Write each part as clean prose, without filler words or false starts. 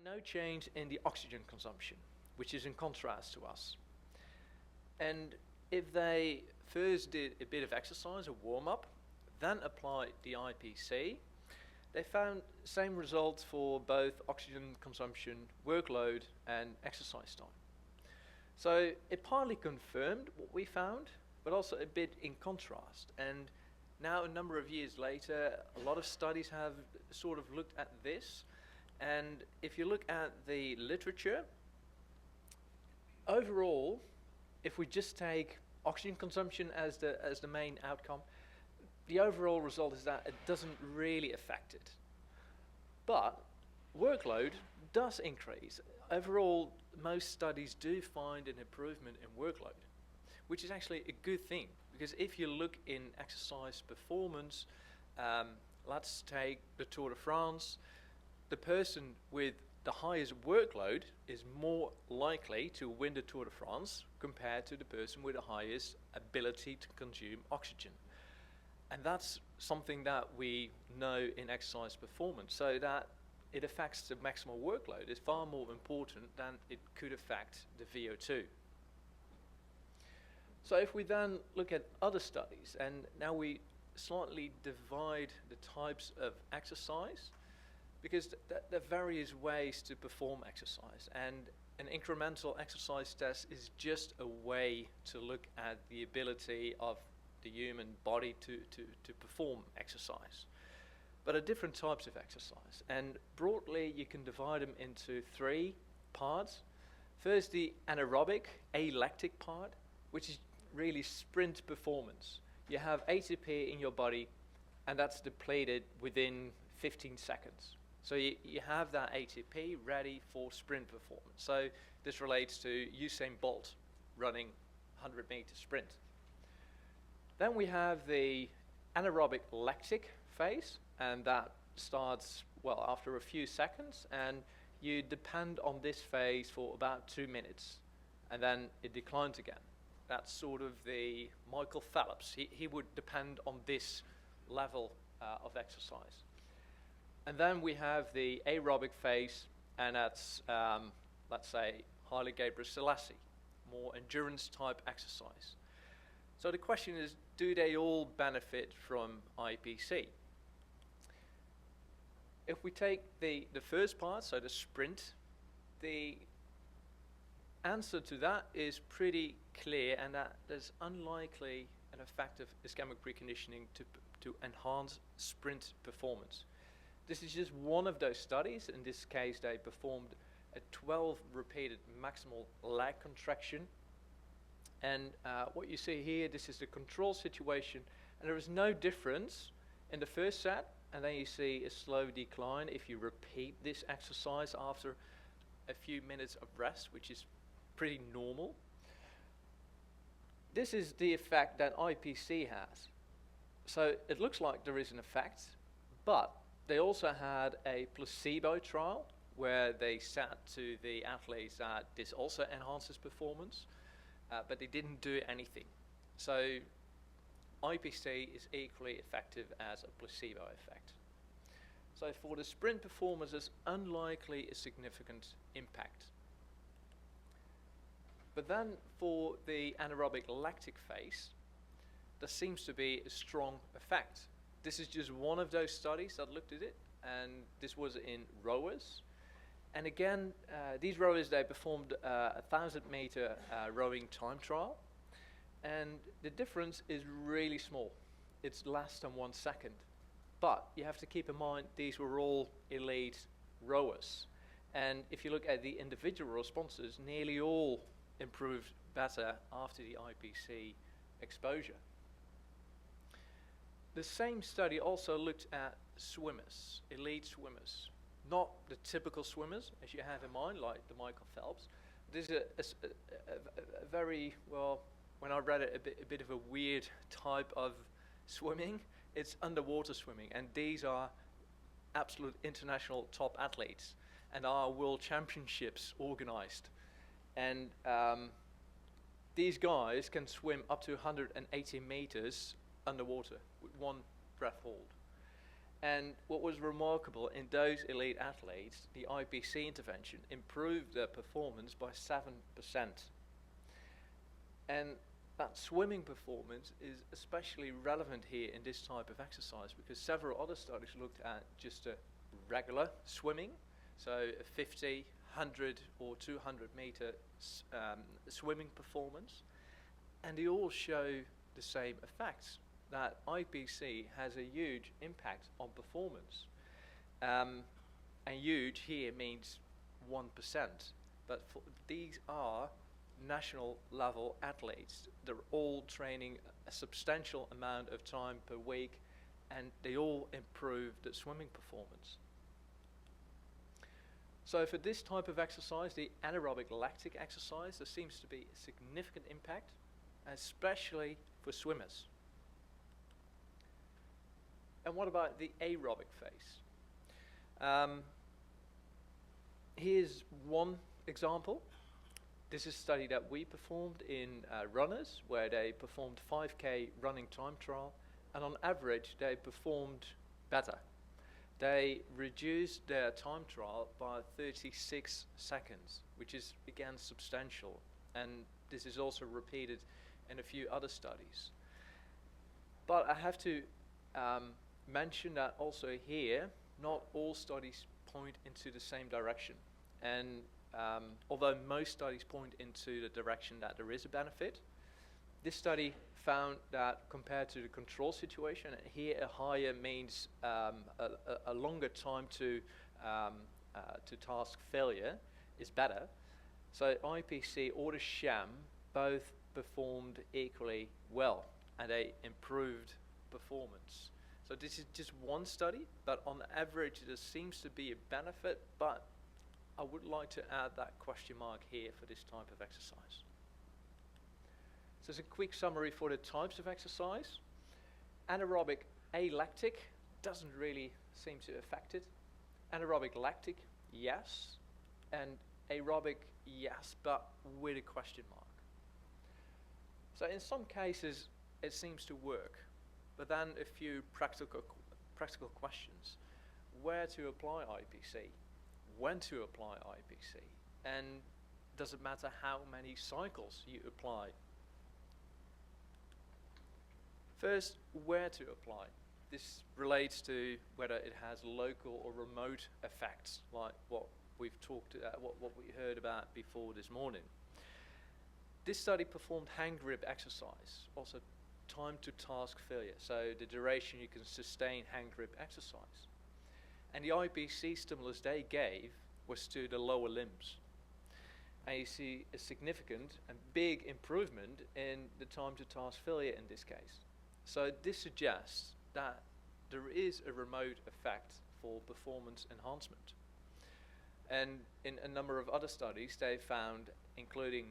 found no change in the oxygen consumption, which is in contrast to us. And if they first did a bit of exercise, a warm-up, then applied the IPC, they found same results for both oxygen consumption, workload, and exercise time. So it partly confirmed what we found, but also a bit in contrast. And now, a number of years later, a lot of studies have sort of looked at this. And if you look at the literature, overall, if we just take oxygen consumption as the main outcome, the overall result is that it doesn't really affect it. But workload does increase. Overall, most studies do find an improvement in workload, which is actually a good thing, because if you look in exercise performance, let's take the Tour de France, the person with the highest workload is more likely to win the Tour de France compared to the person with the highest ability to consume oxygen. And that's something that we know in exercise performance, so that it affects the maximal workload is far more important than it could affect the VO2. So if we then look at other studies, and now we slightly divide the types of exercise, because there are various ways to perform exercise, and an incremental exercise test is just a way to look at the ability of the human body to perform exercise. But there are different types of exercise, and broadly you can divide them into three parts. First, the anaerobic, alactic part, which is really sprint performance. You have ATP in your body, and that's depleted within 15 seconds. So you have that ATP ready for sprint performance. So this relates to Usain Bolt running 100-meter sprint. Then we have the anaerobic lactic phase, and that starts, well, after a few seconds, and you depend on this phase for about 2 minutes, and then it declines again. That's sort of the Michael Phelps. He would depend on this level of exercise. And then we have the aerobic phase, and that's, let's say, Haile Gebrselassie, more endurance type exercise. So the question is, do they all benefit from IPC? If we take the first part, so the sprint, the answer to that is pretty clear, and that there's unlikely an effective ischemic preconditioning to enhance sprint performance. This is just one of those studies. In this case, they performed a 12 repeated maximal leg contraction. And what you see here, this is the control situation, and there is no difference in the first set, and then you see a slow decline if you repeat this exercise after a few minutes of rest, which is pretty normal. This is the effect that IPC has. So it looks like there is an effect, but they also had a placebo trial where they said to the athletes that this also enhances performance, but they didn't do anything. So IPC is equally effective as a placebo effect. So for the sprint performance, there's unlikely a significant impact. But then for the anaerobic lactic phase, there seems to be a strong effect. This is just one of those studies that looked at it, and this was in rowers. And again, these rowers, they performed a 1,000-meter rowing time trial, and the difference is really small. It's less than 1 second. But you have to keep in mind, these were all elite rowers. And if you look at the individual responses, nearly all improved better after the IPC exposure. The same study also looked at swimmers, elite swimmers. Not the typical swimmers, as you have in mind, like the Michael Phelps. This is a very, well, when I read it, a bit of a weird type of swimming. It's underwater swimming, and these are absolute international top athletes, and are world championships organized. And these guys can swim up to 180 meters underwater with one breath hold. And what was remarkable in those elite athletes, the IPC intervention improved their performance by 7%. And that swimming performance is especially relevant here in this type of exercise because several other studies looked at just a regular swimming, so a 50, 100 or 200 meter swimming performance, and they all show the same effects, that IPC has a huge impact on performance. And huge here means 1%, but these are national level athletes. They're all training a substantial amount of time per week, and they all improve the swimming performance. So for this type of exercise, the anaerobic lactic exercise, there seems to be a significant impact, especially for swimmers. And what about the aerobic phase? Here's one example. This is a study that we performed in runners, where they performed 5K running time trial, and on average they performed better. They reduced their time trial by 36 seconds, which is again substantial, and this is also repeated in a few other studies. But I have to mention that also here, not all studies point into the same direction. And although most studies point into the direction that there is a benefit, this study found that compared to the control situation, here a higher means a longer time to task failure is better. So IPC or the sham both performed equally well, and they improved performance. So this is just one study, but on average there seems to be a benefit, but I would like to add that question mark here for this type of exercise. So as a quick summary for the types of exercise, anaerobic alactic doesn't really seem to affect it. Anaerobic lactic, yes, and aerobic, yes, but with a question mark. So in some cases it seems to work, but then a few practical questions. Where to apply IPC? When to apply IPC? And does it matter how many cycles you apply? First, where to apply. This relates to whether it has local or remote effects, like what we've talked what we heard about before this morning. This study performed hand grip exercise, also time to task failure, so the duration you can sustain hand grip exercise. And the IPC stimulus they gave was to the lower limbs. And you see a significant and big improvement in the time to task failure in this case. So this suggests that there is a remote effect for performance enhancement. And in a number of other studies they found, including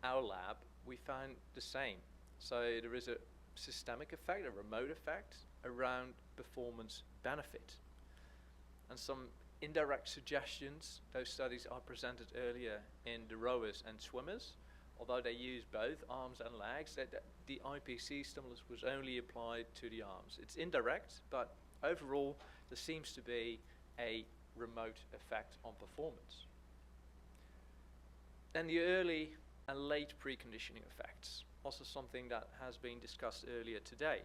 our lab, we found the same. So there is a systemic effect, a remote effect around performance benefit. And some indirect suggestions, those studies are presented earlier in the rowers and swimmers. Although they use both arms and legs, the IPC stimulus was only applied to the arms. It's indirect, but overall there seems to be a remote effect on performance. Then the early and late preconditioning effects, also something that has been discussed earlier today.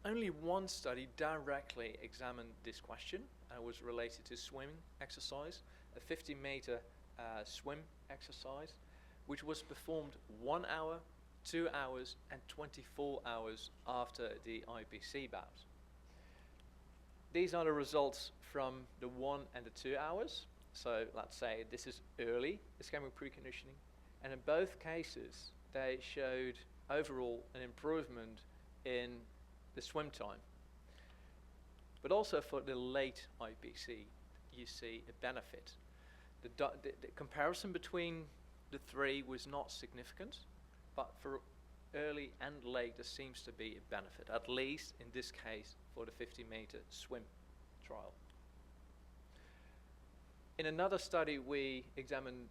Only one study directly examined this question and was related to swimming exercise, a 50-meter swim exercise, which was performed 1 hour, 2 hours, and 24 hours after the IPC bout. These are the results from the 1 and the 2 hours. So let's say this is early ischemic preconditioning, and in both cases they showed overall an improvement in the swim time. But also for the late IPC, you see a benefit. The comparison between the three was not significant, but for early and late there seems to be a benefit, at least in this case for the 50-meter swim trial. In another study we examined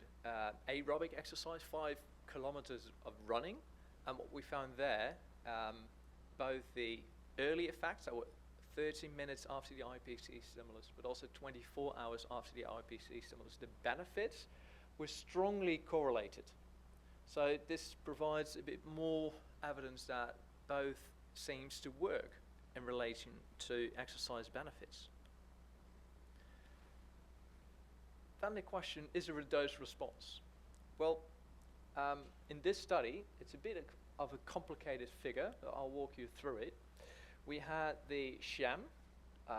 aerobic exercise, 5 kilometers of running, and what we found there, both the early effects that were 30 minutes after the IPC stimulus, but also 24 hours after the IPC stimulus. The benefits were strongly correlated. So this provides a bit more evidence that both seems to work in relation to exercise benefits. Then the question, is there a dose response? Well, in this study, it's a bit of a complicated figure. I'll walk you through it. We had the sham,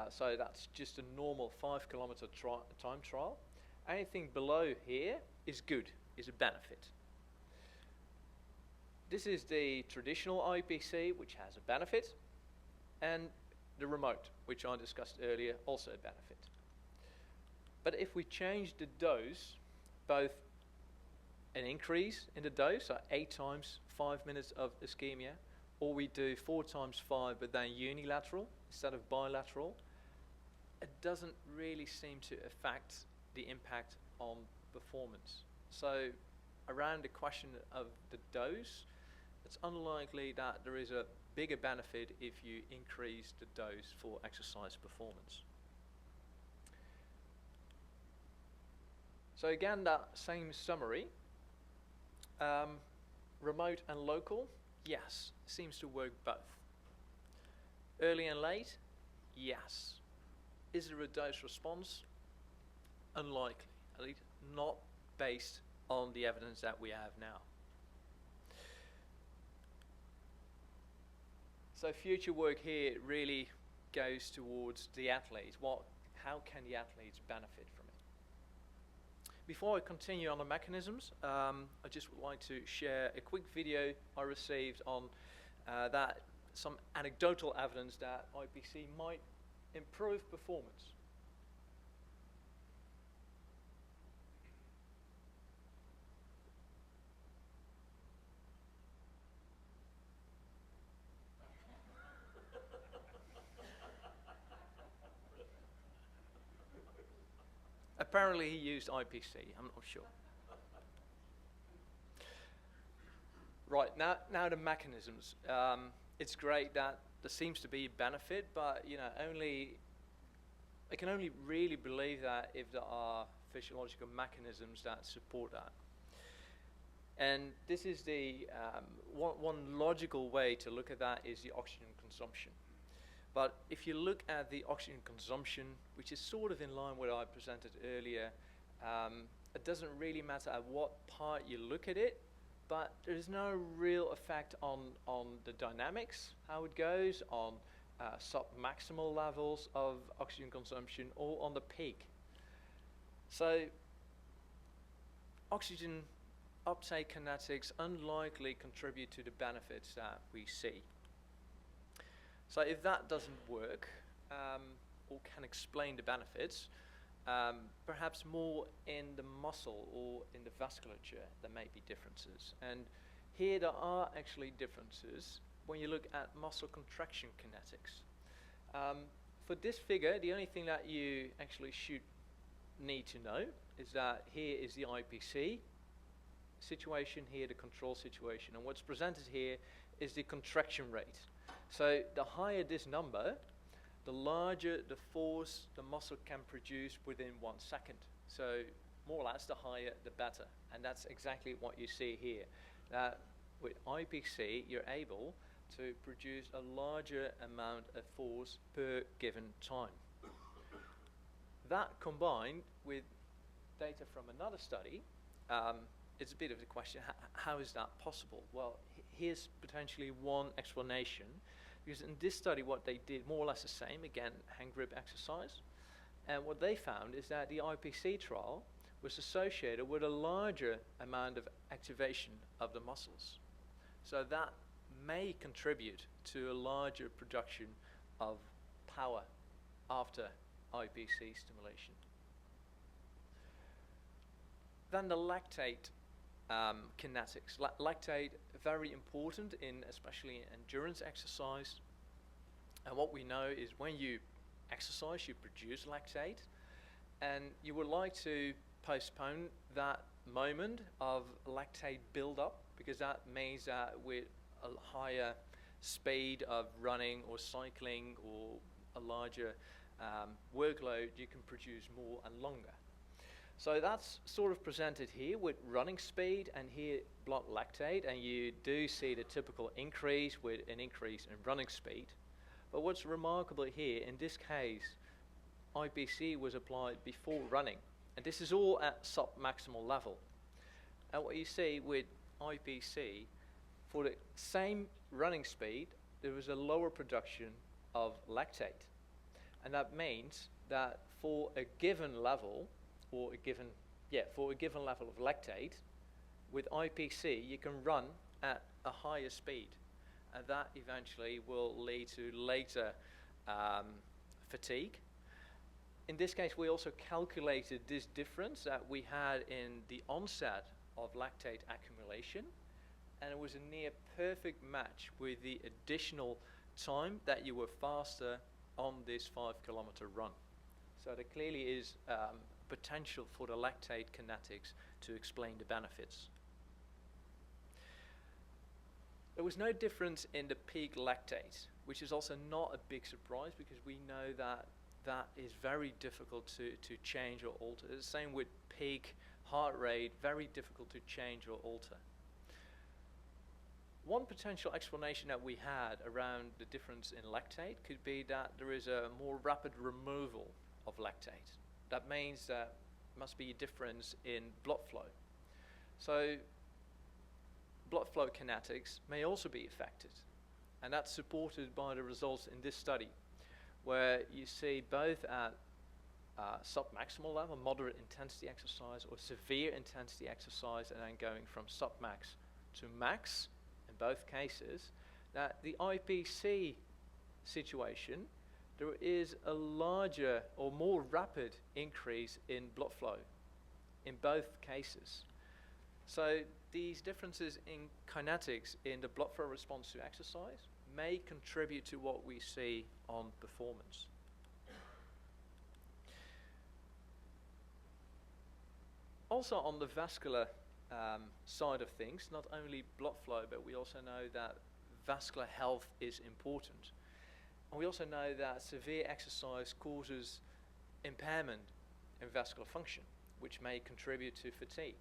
so that's just a normal 5 kilometer time trial. Anything below here is good, is a benefit. This is the traditional IPC, which has a benefit, and the remote, which I discussed earlier, also a benefit. But if we change the dose, both an increase in the dose, so 8 times 5 minutes of ischemia, or we do 4 times 5 but then unilateral instead of bilateral, it doesn't really seem to affect the impact on performance. So around the question of the dose, it's unlikely that there is a bigger benefit if you increase the dose for exercise performance. So again, that same summary, remote and local, yes, seems to work both. Early and late, yes. Is there a dose response? Unlikely, at least not based on the evidence that we have now. So future work here really goes towards the athletes. How can the athletes benefit from it? Before I continue on the mechanisms, I just would like to share a quick video I received on some anecdotal evidence that IPC might improve performance. Apparently he used IPC, I'm not sure. Right, now the mechanisms. It's great that there seems to be a benefit, but I can only really believe that if there are physiological mechanisms that support that. And this is the one logical way to look at that is the oxygen consumption. But if you look at the oxygen consumption, which is sort of in line with what I presented earlier, it doesn't really matter at what part you look at it, but there's no real effect on the dynamics, how it goes, on sub-maximal levels of oxygen consumption, or on the peak. So oxygen uptake kinetics unlikely contribute to the benefits that we see. So if that doesn't work, or can explain the benefits, perhaps more in the muscle or in the vasculature there may be differences. And here there are actually differences when you look at muscle contraction kinetics. For this figure, the only thing that you actually should need to know is that here is the IPC situation, here the control situation, and what's presented here is the contraction rate. So the higher this number, the larger the force the muscle can produce within 1 second. So more or less the higher the better. And that's exactly what you see here. That with IPC you're able to produce a larger amount of force per given time. That combined with data from another study, it's a bit of a question, how is that possible? Well, here's potentially one explanation, because in this study what they did more or less the same, again, hand grip exercise, and what they found is that the IPC trial was associated with a larger amount of activation of the muscles. So that may contribute to a larger production of power after IPC stimulation. Then the lactate kinetics. Lactate, very important in especially endurance exercise. And what we know is when you exercise, you produce lactate, and you would like to postpone that moment of lactate buildup, because that means that with a higher speed of running or cycling or a larger workload, you can produce more and longer. So that's sort of presented here with running speed and here blood lactate, and you do see the typical increase with an increase in running speed. But what's remarkable here, in this case, IPC was applied before running, and this is all at sub-maximal level. And what you see with IPC, for the same running speed, there was a lower production of lactate. And that means that for a given level, for a given level of lactate, with IPC you can run at a higher speed, and that eventually will lead to later fatigue. In this case, we also calculated this difference that we had in the onset of lactate accumulation, and it was a near perfect match with the additional time that you were faster on this 5-kilometer run. So there clearly is potential for the lactate kinetics to explain the benefits. There was no difference in the peak lactate, which is also not a big surprise because we know that that is very difficult to change or alter. The same with peak heart rate, very difficult to change or alter. One potential explanation that we had around the difference in lactate could be that there is a more rapid removal of lactate. That means that must be a difference in blood flow. So blood flow kinetics may also be affected, and that's supported by the results in this study, where you see both at sub-maximal level, moderate intensity exercise, or severe intensity exercise, and then going from sub-max to max, in both cases, that the IPC situation, there is a larger or more rapid increase in blood flow in both cases. So these differences in kinetics in the blood flow response to exercise may contribute to what we see on performance. Also on the vascular side of things, not only blood flow, but we also know that vascular health is important. And we also know that severe exercise causes impairment in vascular function, which may contribute to fatigue.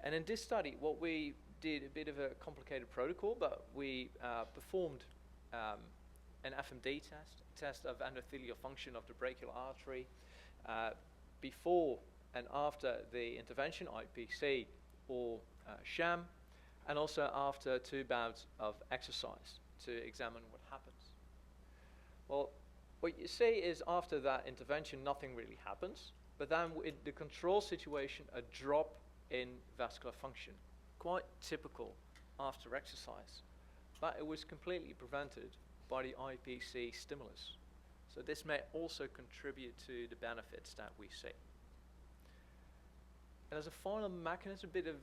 And in this study, what we did, a bit of a complicated protocol, but we performed an FMD test of endothelial function of the brachial artery before and after the intervention, IPC or sham, and also after 2 bouts of exercise to examine what happens. Well, what you see is after that intervention, nothing really happens, but then in the control situation, a drop in vascular function, quite typical after exercise, but it was completely prevented by the IPC stimulus. So this may also contribute to the benefits that we see. And as a final mechanism, a bit of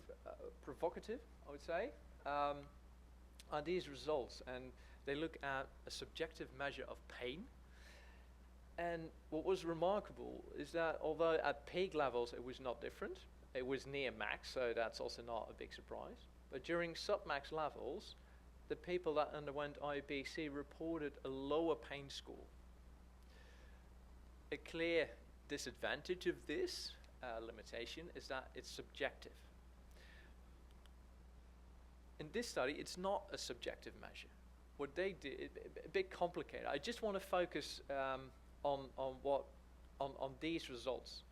provocative, I would say, are these results, and they look at a subjective measure of pain. And what was remarkable is that although at peak levels it was not different, it was near max, so that's also not a big surprise. But during sub-max levels, the people that underwent IPC reported a lower pain score. A clear disadvantage of this limitation is that it's subjective. In this study, it's not a subjective measure. What they did, a bit complicated. I just want to focus on these results,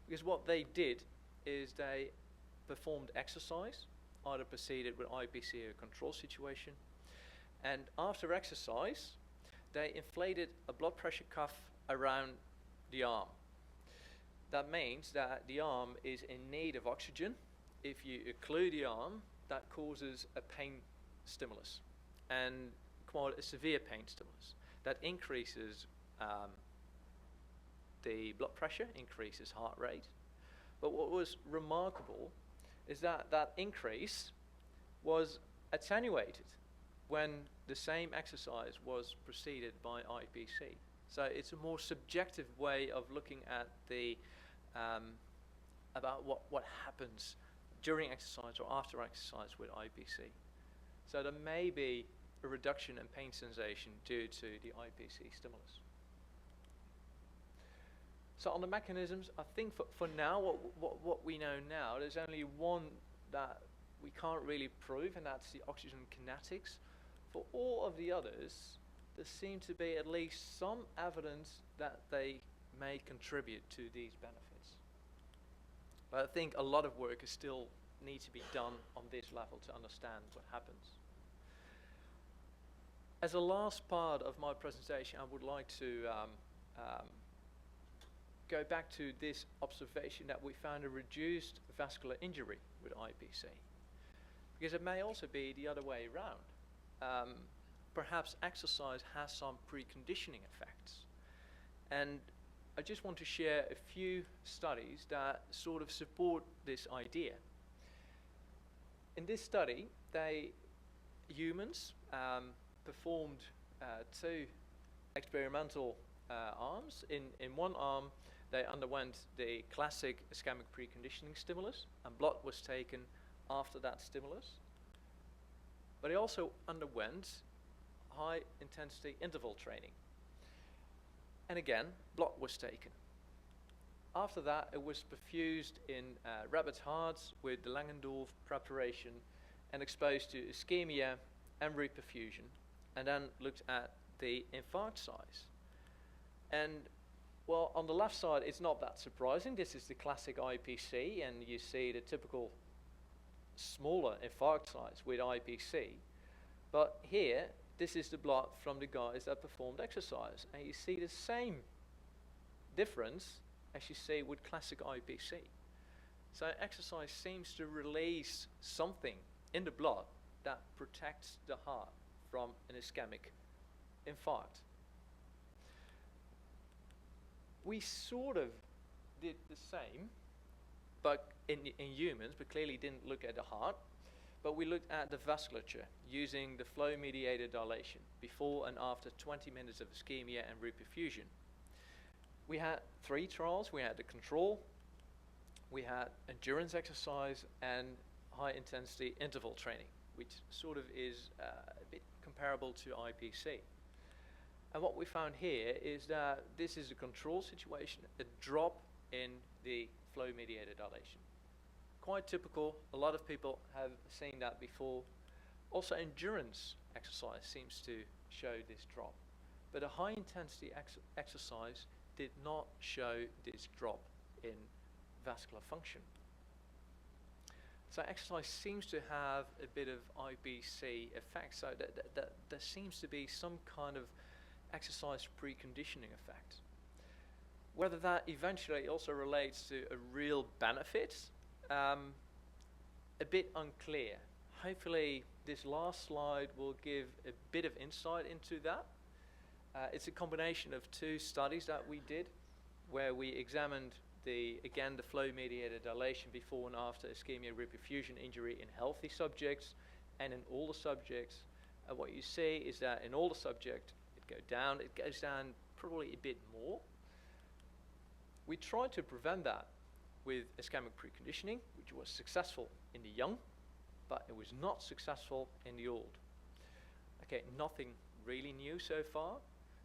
because what they did is they performed exercise, either proceeded with IPC or control situation, and after exercise, they inflated a blood pressure cuff around the arm. That means that the arm is in need of oxygen. If you occlude the arm, that causes a pain stimulus, and quite a severe pain stimulus. That increases the blood pressure, increases heart rate. But what was remarkable is that that increase was attenuated when the same exercise was preceded by IPC. So it's a more subjective way of looking at the about what happens during exercise or after exercise with IPC. So there may be a reduction in pain sensation due to the IPC stimulus. So on the mechanisms, I think for now, what we know now, there's only one that we can't really prove, and that's the oxygen kinetics. For all of the others, there seems to be at least some evidence that they may contribute to these benefits. But I think a lot of work is still need to be done on this level to understand what happens. As a last part of my presentation, I would like to go back to this observation that we found a reduced vascular injury with IPC. Because it may also be the other way around. Perhaps exercise has some preconditioning effects. And I just want to share a few studies that sort of support this idea. In this study, humans performed 2 experimental arms. In one arm, they underwent the classic ischemic preconditioning stimulus, and blood was taken after that stimulus. But they also underwent high intensity interval training. And again, blood was taken. After that, it was perfused in rabbit hearts with the Langendorf preparation and exposed to ischemia and reperfusion, and then looked at the infarct size. And well, on the left side, it's not that surprising. This is the classic IPC, and you see the typical smaller infarct size with IPC. But here, this is the blood from the guys that performed exercise, and you see the same difference as you see with classic IPC. So exercise seems to release something in the blood that protects the heart from an ischemic infarct. We sort of did the same, but in humans, but clearly didn't look at the heart, but we looked at the vasculature using the flow-mediated dilation before and after 20 minutes of ischemia and reperfusion. We had 3 trials. We had the control, we had endurance exercise, and high-intensity interval training, which sort of is a bit comparable to IPC. And what we found here is that this is a control situation, a drop in the flow-mediated dilation. Quite typical. A lot of people have seen that before. Also, endurance exercise seems to show this drop. But a high-intensity exercise did not show this drop in vascular function. So exercise seems to have a bit of IPC effect. So that there seems to be some kind of exercise preconditioning effect. Whether that eventually also relates to a real benefit, a bit unclear. Hopefully this last slide will give a bit of insight into that. It's a combination of 2 studies that we did, where we examined the flow-mediated dilation before and after ischemia reperfusion injury in healthy subjects and in older subjects. And what you see is that in older subjects, it goes down probably a bit more. We tried to prevent that with ischemic preconditioning, which was successful in the young, but it was not successful in the old. Okay, nothing really new so far,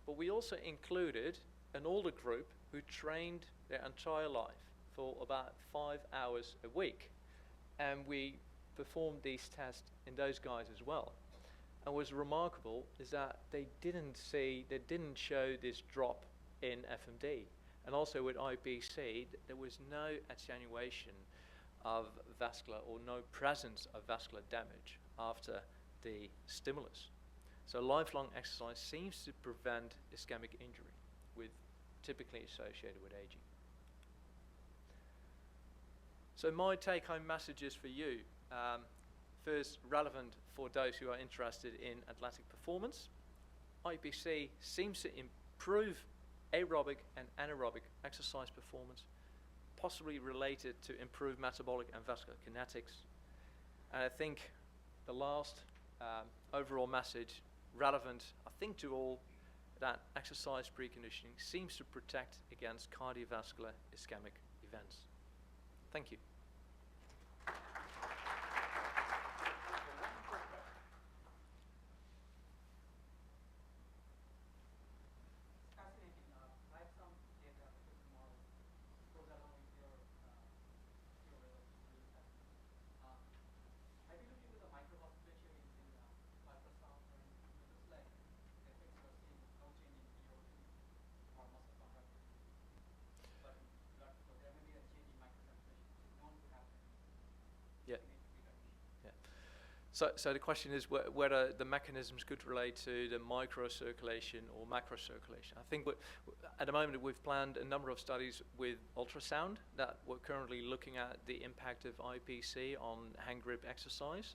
but we also included an older group who trained their entire life for about 5 hours a week. And we performed these tests in those guys as well. And what's remarkable is that they didn't show this drop in FMD. And also with IPC, there was no attenuation of vascular or no presence of vascular damage after the stimulus. So lifelong exercise seems to prevent ischemic injury, with typically associated with aging. So my take-home messages for you. First, relevant for those who are interested in athletic performance. IPC seems to improve aerobic and anaerobic exercise performance, possibly related to improved metabolic and vascular kinetics. And I think the last overall message, relevant, I think, to all, that exercise preconditioning seems to protect against cardiovascular ischemic events. Thank you. Fascinating. I have some data with the models So the question is whether the mechanisms could relate to the microcirculation or macrocirculation. I think at the moment we've planned a number of studies with ultrasound that we're currently looking at the impact of IPC on hand grip exercise.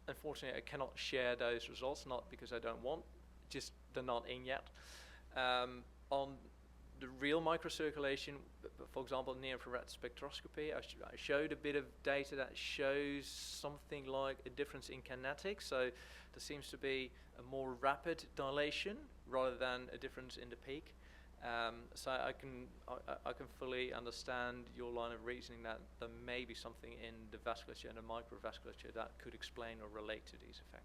Unfortunately, I cannot share those results, not because I don't want, just they're not in yet. On the real microcirculation, for example, near-infrared spectroscopy, I showed a bit of data that shows something like a difference in kinetics. So there seems to be a more rapid dilation rather than a difference in the peak. So I can fully understand your line of reasoning that there may be something in the vasculature and the microvasculature that could explain or relate to these effects.